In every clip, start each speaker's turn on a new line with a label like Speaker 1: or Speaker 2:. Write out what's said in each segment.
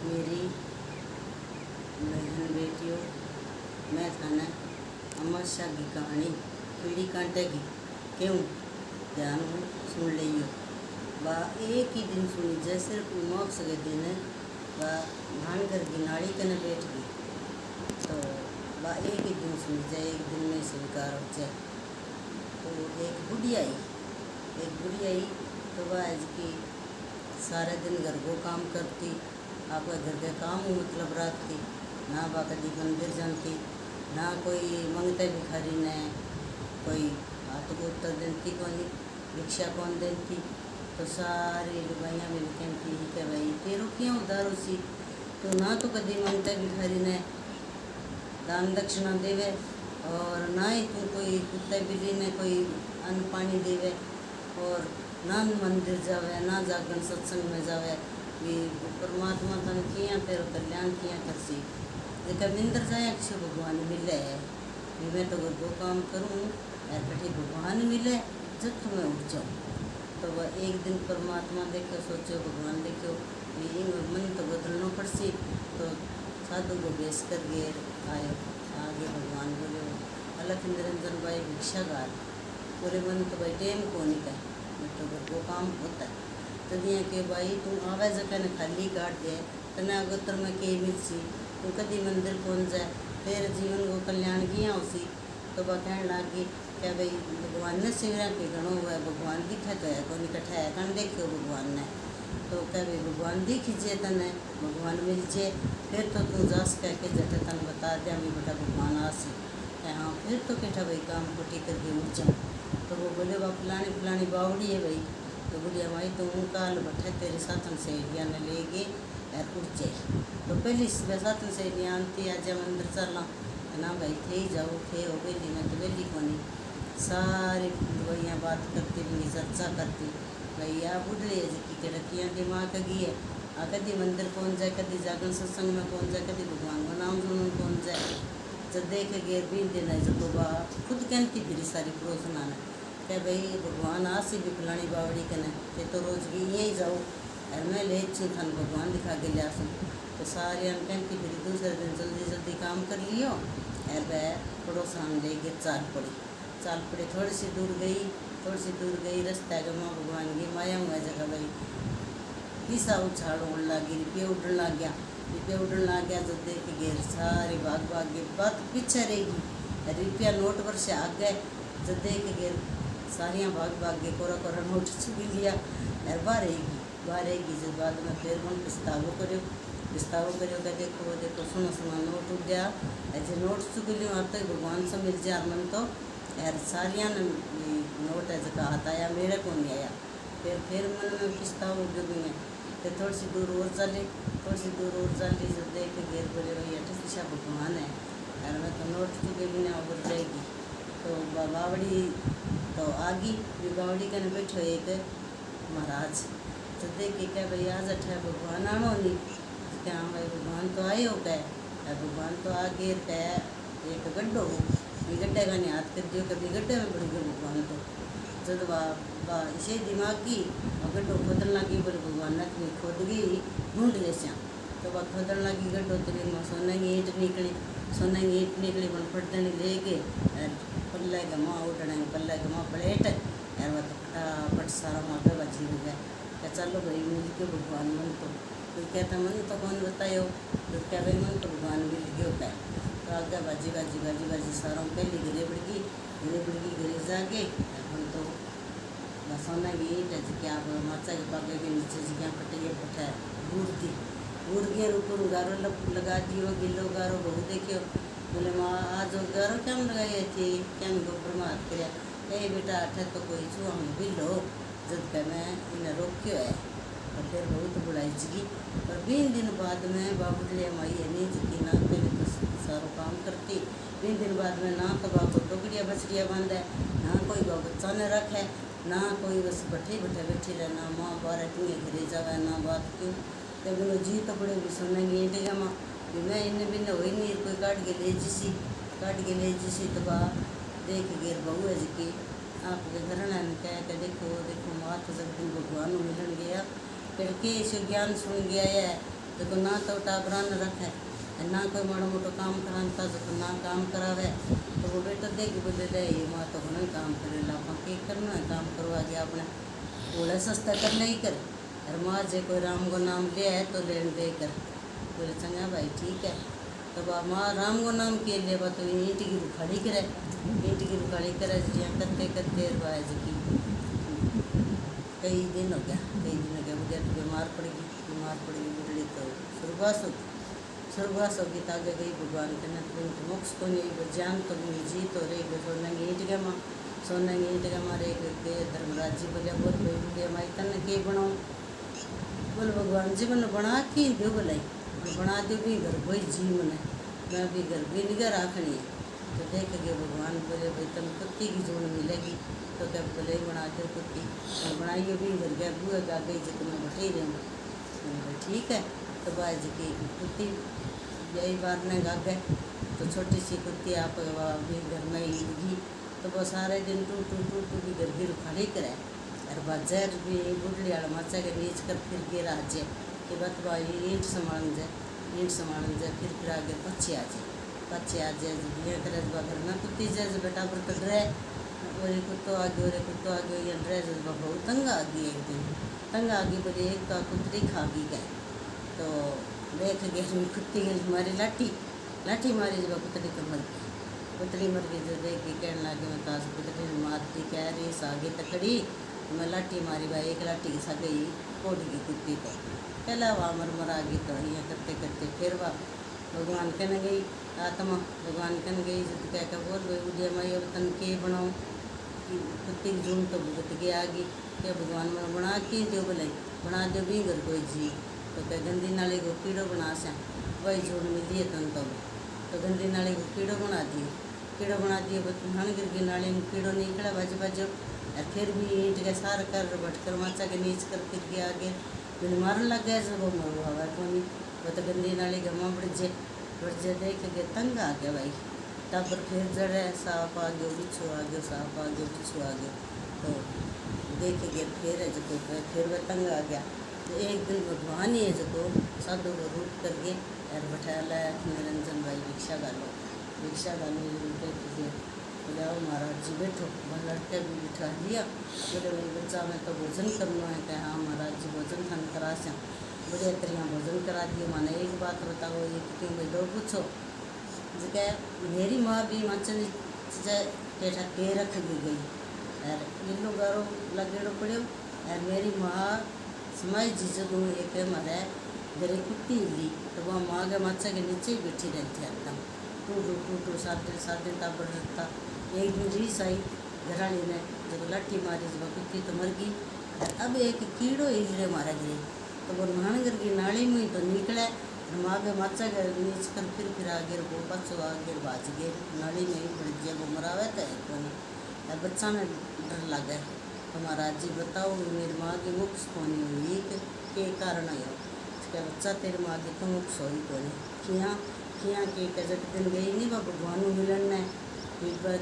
Speaker 1: मेरी बहन बेटियों, मैं थाने अमर शाह की कहानी कीड़ी कांटे की क्यों ध्यान सुन लियो। बा एक ही दिन सुनी जैसे मोक्ष के दिन बा भानकर की नाड़ी कने बैठ गई। तो बा एक ही दिन सुनी जाए, एक दिन में स्वीकार हो जाए। तो एक बुढ़ी आई तो वह आज की सारे दिन घर को काम करती, आपका घर के काम मतलब रखती ना। बा कभी मंदिर जानती ना, कोई मंगते भिखारी ने कोई हाथ को उत्तर देती, कोई भिक्षा कौन देती। तो सारी लुगाइयाँ मिल कहती कि भाई तेरू क्यों उधार उसी, तो ना तो कभी मंगते भिखारी ने दान दक्षिणा देवे और ना ही तू कोई कुत्ते बिल्ली ने कोई अन्न पानी देवे, और ना मंदिर जावे ना जागरण सत्संग में जावे। भी परमात्मा तन किया तेरा कल्याण किया करसी जेका मिंदर जाए किसी भगवान मिले है। मैं तो घर को काम करूँ यार कठी भगवान मिले जब तुम्हें उठ जाऊँ। तो वह एक दिन परमात्मा देखो, सोचो भगवान देखो मन तो बदलना पड़सी। तो साधु को बेच कर गए आयो आगे भगवान बोले अलख निरंजन भाई भिक्षागार बोले मन तो भाई टेम को नहीं कहे तो घर को काम होता है। तो दिया कि भाई तू आवे जगह ने खाली काट दे तना अगोतर में के मिलसी, तू कभी मंदिर कौन जाए तेरे जीवन को कल्याण किया उसी। तो वह कहने लगी क्या भाई भगवान ने शिवरा के गणों हुआ है, भगवान दिखा तो है कौन इकट्ठा है कौन देखो भगवान ने। तो क्या भाई भगवान दिखीजिए तने भगवान मिल जाए फिर तो तू जास कह के जटे तन बता दिया मैं बेटा भगवान आसी। हाँ फिर तो कहता भाई काम को टी करके उठ जाऊँ। तो वो बोले वह फलानी बावड़ी है भाई। तो बोलिया भाई तो हूँ काल बैठे तेरे साथन सहेलियाँ ने ले गए यार उठ जाए। तो पहली साथन सहेलियाँ आती आज मंदिर चलना ना भाई थे ही जाओ थे हो बेली में तो बेली को नहीं सारी वही बात करती भी चर्चा करती भाई या बुढ़े की किड़कियाँ दिमाग की है आ कभी मंदिर कौन जाए कभी जागरण सत्संग में कौन जाए कभी भगवान को नाम सुन कौन जाए। जब देख गए भी दिन है जब बा खुद कहती फिर सारी पड़ोसना ने क्या भाई भगवान आसी भी फलानी बावड़ी कने ते तो रोज की यहीं जाओ और मैं ले थान भगवान दिखा के लिया सुन। तो सारी कहती फिर दूसरे दिन जल्दी काम कर लियो और वह पड़ोसन ले गए चाल पड़ी थोड़ी सी दूर गई रास्ता के माँ भगवान की माया हुआ जगह भाई पीसा उछाड़ उड़ लगी रुपये उड़न लग गया। जब देख गए सारी भाग के बात पीछे रहेगी रुपया नोट पर से आ गए। जब देख गए सारियाँ भाग के कोरा नोट चुग लिया और बाहर रहेगी जब बाद में फिर मन पछतावो करो क्या देखो सुना नोट उठ गया ऐसे नोट चुग लियो अब तक भगवान से मिल जाए मन तो यार सारिया ने नोट है जगह आता आया मेरे को नहीं आया। फिर मन में पछतावो गई है। फिर थोड़ी सी दूर और चली जब देख के घेर बोले भाई अठे पीछा भगवान है यार मैं तो नोट चुके भी ना उड़ जाएगी। तो बावड़ी तो आगी बावड़ी कने बैठो एक महाराज तो देख के क्या भाई आज अठे भगवान आनो नहीं क्या भाई भगवान तो आए हो क्या भगवान तो आ घेर कह एक गड्ढो गड्ढे का नहीं हाथ कर दियो कभी गड्ढे में बढ़ गए भगवान। तो जब बा इसे दिमाग की गड्ढो खोदन लगी बोले भगवान ने तुम्हें खोद गई ढूंढ ले श्याम। तो वह खोदन लगी गड्ढो तेरी में सोने की ईंट निकली मन फटने ले गए पल्ले के माँ उठने पल्ले के माँ प्लेट यार वह तो फटाफट सारा माँ पे बची हो गया। क्या चलो भाई मिल के भगवान मन तो कोई कहता मन तो कौन बतायो तो क्या भाई मन तो भगवान मिल गयो क्या। तो आगे बाजी सारों पहली घरे जाके हम तो सोना की ईंट है क्या माचा के पागे के नीचे जी क्या फटे फटा गुड़ के ऊपर गारो लगा दियो गिलो गारो बहु देखियो बोले माँ आज गारो क्या लगाई थी क्या गोबर में हाथ कर बेटा अठे तो कोई छू हम बिलो जब का मैं इन्हें रोक्यो है। और फिर बहुत बुढ़ाई जगी और 20 दिन बाद में बाबूले माई है नहीं जगी ना पहले तो सारो काम करती 20 दिन बाद में ना तो बाबू टोकरिया बछड़िया बांधे ना कोई बच्चा ने रखे ना कोई बस बैठी रहे ना माँ बारह टूए घरे जावे ना बात क्यों तो बोलो जी तो बड़े भी सुनने ईंटेगा माँ भी मैं इन्हें बिना हो नहीं कोई काट के ले जिसी तो बा देख गिर बहू है जी आपके घर ने कह देखो माँ तो जब दिन भगवान मिलन गया फिर के इसे ज्ञान सुन गया है देखो ना तो टाबरा न रखे ना कोई माड़ा मोटो काम कराता जो ना काम करावे तो वो बेटा देख बोले ले ये माँ तो नहीं काम करे ला अपन के करना है काम करवा के आपने बोले सस्ता कर नहीं कर और माँ जे कोई राम को नाम ले है तो लेन दे कर बोले चंगा भाई ठीक है। तो माँ राम को नाम के लिए तो ईंट की रुखाड़ी करे जिया करते करते बाज की कई दिन हो गया बुढ़िया तो बीमार पड़ गई बुढ़ी तो स्वर्गवास होगी तागे गई भगवान के न तो मोक्ष को नहीं वो जान तो नहीं जी तो रे सोना ईंट के मारे के धर्मराज जी बोले बोल भाई बुढ़िया माई तन के बनाओ बोल भगवान जी मैंने बना के दो बोलाई बना दो भी घर कोई जी मैंने मैं भी घर भी निगाह रखनी है। तो देख गए भगवान बोले भाई तुम कुत्ती की जोड़ मिलेगी तो क्या बोले बना दो कुत्ती और बनाइए भी घर गया बुआ गा गई जो तुम्हें बैठे ही रहूँगा ठीक है। तो बाज की कुत्ती यही बार ने गा गए तो छोटी सी कुत्ती आप भी घर में ही लगी तो वो सारे दिन टू भी घर की रुखाड़ी करे और बाजार भी बुढ़ी आड़ माचा के नीच कर फिर के राज्य कि बत भाई ईंट संभाल जाए फिर आगे पक्षी आ जाए ये करे घर में कुत्ती जाए बेटा पर तो डरे और कुत्तो आगे ये डरे बहुत तंग आ गई एक दिन बोले एक का कुतरी खा गई गए तो देख गए कुत्ती गई मारी लाठी मारी जब कुतरी मर गई जो देख के कहने लगे मैं ताश कुतरी मारती कह रही सागे तकड़ी मैं लाठी मारी भाई एक लाठी के साथ गई कोट गई कुत्ती को कहला वहाँ मर गई तो यहाँ करते फिर वह भगवान कहने गई आत्मा भगवान कहने गई जब क्या बोल भाई उदय माई अब तन के बनाओ कुत्ती की जून तो भुगत के आ गई क्या भगवान मैं बना के दो बोले बना दो भी घर कोई जी तो क्या गंदी नाली को कीड़ो बना से वही जोड़ मिली है तन तो गंदी नाली को कीड़ो बना दिए भाण गिर की नाली में कीड़ो निकला बाजो और फिर भी ईंट के सार कर भटकर माचा के नीच कर फिर के आगे मैंने मारन लग गया जब वो मरू हवा को नहीं वो तो गंदी नाली गमा बढ़ जे देख के तंग आ गया भाई तब फिर जड़े सांप आ गयो बिच्छू आ गयो तो देख के फिर जो फिर वह तंग आ गया तो एक दिन भगवान ही है जो साधु को रूप करके और बैठा लाया निरंजन भाई भिक्षा डालो बोले आओ महाराज जी बैठो वह लड़के भी बिठा दिया बोले भाई बच्चा मैं तो भोजन करना है क्या हाँ महाराज जी भोजन खान करा से बोले तरह भोजन करा दिए माने एक बात बताओ ये क्यों भाई दो पूछो जगह मेरी माँ भी माचन टेठा के रख दी गई और गिल्लो गारो लगेड़ो पड़ो और मेरी माँ समाई जी जब एक मारे मेरी कुत्ती ली तो वह माँ के माचा के नीचे ही बैठी रहती है एकदम टू 7 दिन तब रहता एक दिन रीस आई घराली ने जब लाठी मारी जब कुत्ती तो मर गई अब एक कीड़ो हिजड़े मारा गई तो वो महानगर की नाली में तो निकले माँ के माचा के नीच कर फिर आगे वो बच्चों आगे बाज गए नाली में ही पड़ गया वो मरावे तो है बच्चा ने डर लगा तो महाराज जी बताओ मेरी माँ की मुख होनी हुई के कारण है क्या बच्चा तेरे माँ की तो मुख सोई को नहीं किया के जब दिन गई नहीं वह भगवान मिलन ने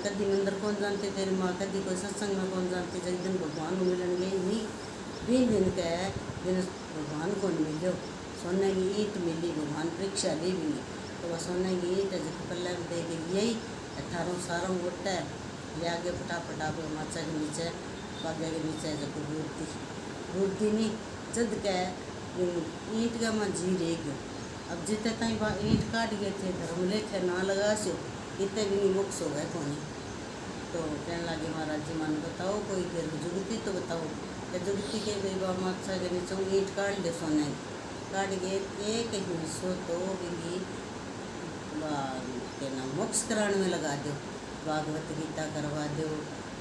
Speaker 1: कभी मंदिर कौन जानते तेरी माँ कभी कोई सत्संग में कौन जानते जब दिन भगवान मिलन गई नहीं दिन का दिन भगवान को मिलो सोने की ईंट मिली भगवान परीक्षा ली भी नहीं तो वह सोने की ईंट जो पल्ले में दे गई यही 18 सारों गोटा है ले आगे फटाफटा माचा के नीचे बागे के नीचे जब बूढ़ती नहीं जद क्या ईंट का माँ जी रह गयो अब जितने ताई वह ईंट काट गए थे धर्म लेखे ना लगा सो इतने भी नहीं मुक्स हो गए कौन तो कहने लगे महाराज जी मान बताओ कोई फिर जुगती तो बताओ क्या जुगती के भाई बाबा माचा के नीचे ईंट काट दे सोने काट गए एक हिस्सों तो भी क्या नाम मोक्ष कराने में लगा दो भागवत गीता करवा दो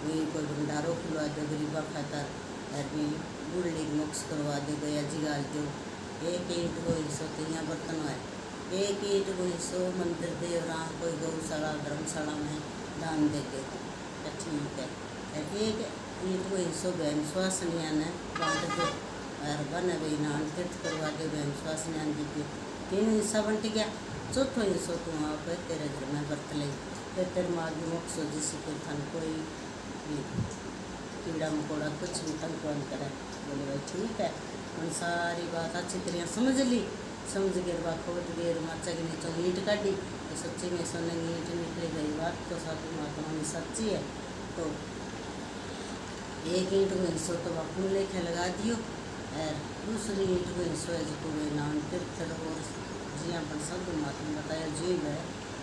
Speaker 1: वही कोई भंडारो खुलवा दो गरीबा खातर और भी बुढ़ लीग मोक्ष करवा दो गया जिगाल दो एक ईंट को हिस्सों तो यहाँ बर्तन है एक ईंट को हिस्सों मंदिर दे और कोई गौशाला धर्मशाला में दान दे दे तो ठीक है एक ईंट को हिस्सों बहन श्वास ने बांट दो और बन भाई नान तीर्थ करवा दो बहन श्वास दी 3 हिस्सा बंट गया चौथो हिस्सों तो वहाँ पर तेरे घर में बरत ले फिर तेरे माँ की मोक्ष हो जिससे कोई थन कोई कीड़ा मकोड़ा कुछ भी तंग कौन करे बोले भाई ठीक है उन सारी बात अच्छी तरह समझ ली समझ गए बा खोट गए माचा के नीचों ईंट काटी तो सच्ची में सोने की ईंट निकली गई। बात तो साधु महात्मा में सच्ची है। तो एक ईंट को हिस्सों तो बापू लेखे लगा दियो और दूसरी ईंट को हिस्सों है जो वे नाम तीर्थ और जी अपन साधु महात्मा बताया जी है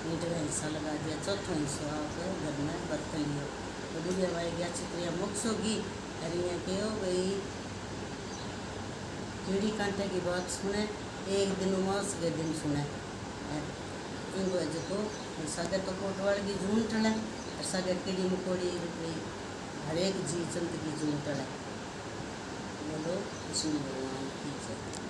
Speaker 1: ईंट का हिस्सा लगा दिया। चौथों हिस्सा आकर घर में बरत लियो। तो बुढ़िया भाई गया चित्रिया मोक्ष होगी हरिया के हो गई कीड़ी कांटे की बात सुने एक दिन उमास के दिन सुने इनको जो सगे तो कोटवाड़ की जून टले और सगे कीड़ी मकोड़ी हर एक जीव जंतु की जून टले। बोलो कृष्ण भगवान की जय।